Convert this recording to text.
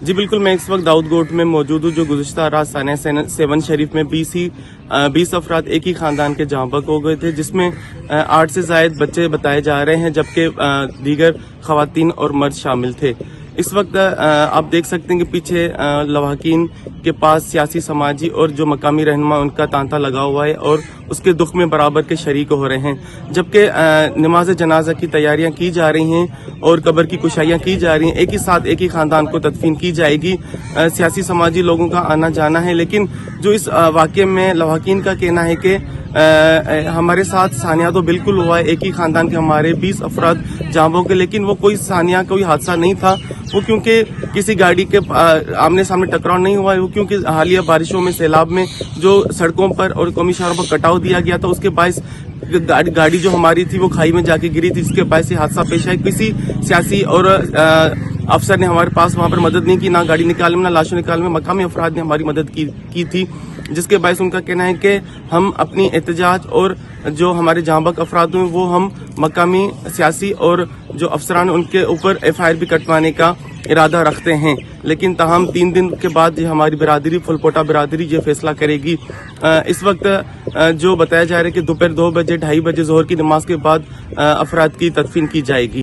جی بالکل، میں اس وقت داؤد گوٹ میں موجود ہوں، جو گزشتہ رات سانحہ 7 شریف میں 20 افراد ایک ہی خاندان کے جاں بحق ہو گئے تھے، جس میں 8 سے زائد بچے بتائے جا رہے ہیں، جبکہ دیگر خواتین اور مرد شامل تھے۔ اس وقت آپ دیکھ سکتے ہیں کہ پیچھے لواحقین کے پاس سیاسی، سماجی اور جو مقامی رہنما ان کا تانتا لگا ہوا ہے اور اس کے دکھ میں برابر کے شریک ہو رہے ہیں، جبکہ نماز جنازہ کی تیاریاں کی جا رہی ہیں اور قبر کی کشائیاں کی جا رہی ہیں۔ ایک ہی ساتھ ایک ہی خاندان کو تدفین کی جائے گی، سیاسی سماجی لوگوں کا آنا جانا ہے، لیکن جو اس واقعے میں لواحقین کا کہنا ہے کہ ہمارے ساتھ سانحہ تو بالکل ہوا ہے، ایک ہی خاندان کے ہمارے 20 افراد جاں بحق، لیکن وہ کوئی سانحہ کوئی حادثہ نہیں تھا، وہ کیونکہ کسی گاڑی کے آمنے سامنے ٹکراؤ نہیں ہوا ہے، وہ کیونکہ حالیہ بارشوں میں سیلاب میں جو سڑکوں پر اور قومی شاہراہوں پر کٹاؤ دیا گیا تھا، اس کے باعث گاڑی جو ہماری تھی وہ کھائی میں جا کے گری تھی، جس کے باعث یہ حادثہ پیش آیا۔ کسی سیاسی اور افسر نے ہمارے پاس وہاں پر مدد نہیں کی، نہ گاڑی نکالنے میں، نہ لاشوں نکالنے میں، مقامی افراد نے ہماری مدد کی تھی، جس کے باعث ان کا کہنا ہے کہ ہم اپنی احتجاج اور جو ہمارے جاں بحق افراد ہیں وہ ہم مقامی سیاسی اور جو افسران ان کے اوپر FIR بھی کٹوانے کا ارادہ رکھتے ہیں، لیکن تاہم 3 دن کے بعد یہ ہماری برادری، فلپوٹا برادری یہ فیصلہ کرے گی۔ اس وقت جو بتایا جا رہا ہے کہ دوپہر 2 بجے 2:30 بجے ظہر کی نماز کے بعد افراد کی تدفین کی جائے گی۔